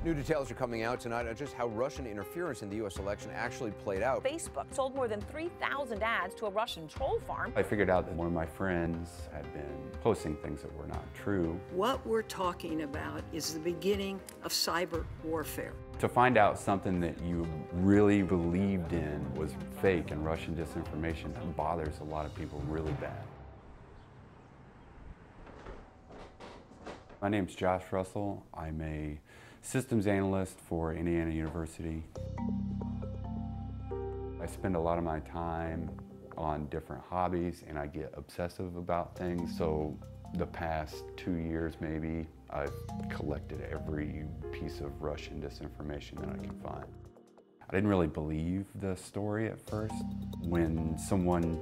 New details are coming out tonight on just how Russian interference in the U.S. election actually played out. Facebook sold more than 3,000 ads to a Russian troll farm. I figured out that one of my friends had been posting things that were not true. What we're talking about is the beginning of cyber warfare. To find out something that you really believed in was fake and Russian disinformation, that bothers a lot of people really bad. My name's Josh Russell. I'm a systems analyst for Indiana University. I spend a lot of my time on different hobbies and I get obsessive about things. So the past 2 years maybe, I've collected every piece of Russian disinformation that I can find. I didn't really believe the story at first. When someone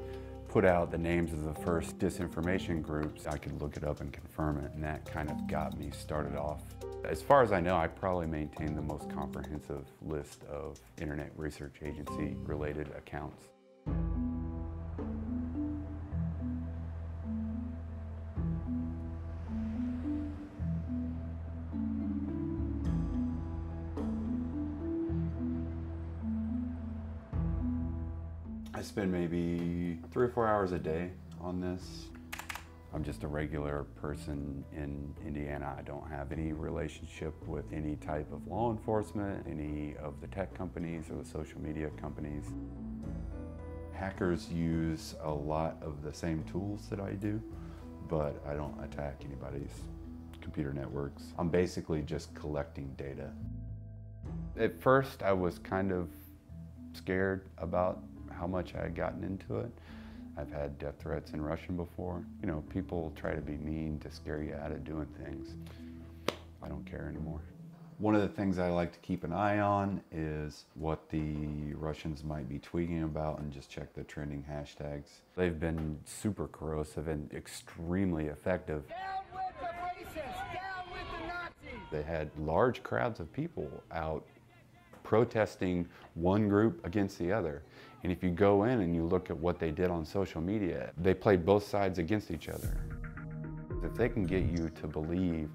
put out the names of the first disinformation groups, I could look it up and confirm it, and that kind of got me started off. As far as I know, I probably maintain the most comprehensive list of Internet Research Agency related accounts. I spend maybe 3 or 4 hours a day on this. I'm just a regular person in Indiana. I don't have any relationship with any type of law enforcement, any of the tech companies or the social media companies. Hackers use a lot of the same tools that I do, but I don't attack anybody's computer networks. I'm basically just collecting data. At first, I was kind of scared about how much I had gotten into it. I've had death threats in Russian before. You know, people try to be mean to scare you out of doing things. I don't care anymore. One of the things I like to keep an eye on is what the Russians might be tweeting about and just check the trending hashtags. They've been super corrosive and extremely effective. Down with the racists! Down with the Nazis! They had large crowds of people out protesting one group against the other. And if you go in and you look at what they did on social media, they played both sides against each other. If they can get you to believe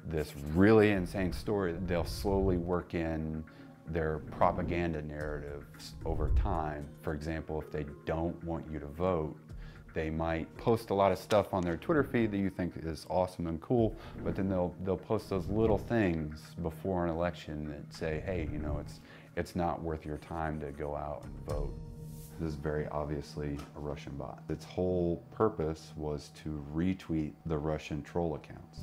this really insane story, they'll slowly work in their propaganda narratives over time. For example, if they don't want you to vote, they might post a lot of stuff on their Twitter feed that you think is awesome and cool, but then they'll post those little things before an election that say, hey, you know, it's not worth your time to go out and vote. This is very obviously a Russian bot. Its whole purpose was to retweet the Russian troll accounts.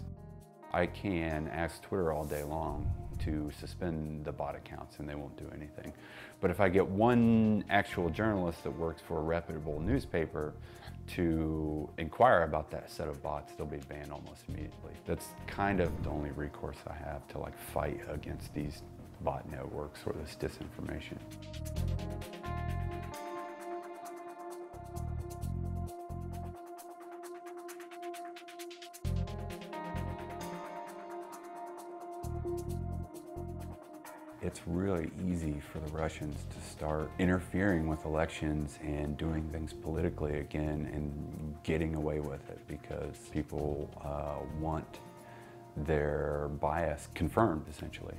I can ask Twitter all day long to suspend the bot accounts and they won't do anything. But if I get one actual journalist that works for a reputable newspaper to inquire about that set of bots, they'll be banned almost immediately. That's kind of the only recourse I have to fight against these bot networks or this disinformation. It's really easy for the Russians to start interfering with elections and doing things politically again and getting away with it because people want their bias confirmed, essentially.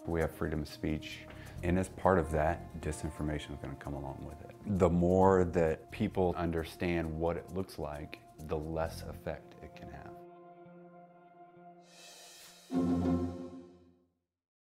We have freedom of speech, and as part of that, disinformation is going to come along with it. The more that people understand what it looks like, the less effect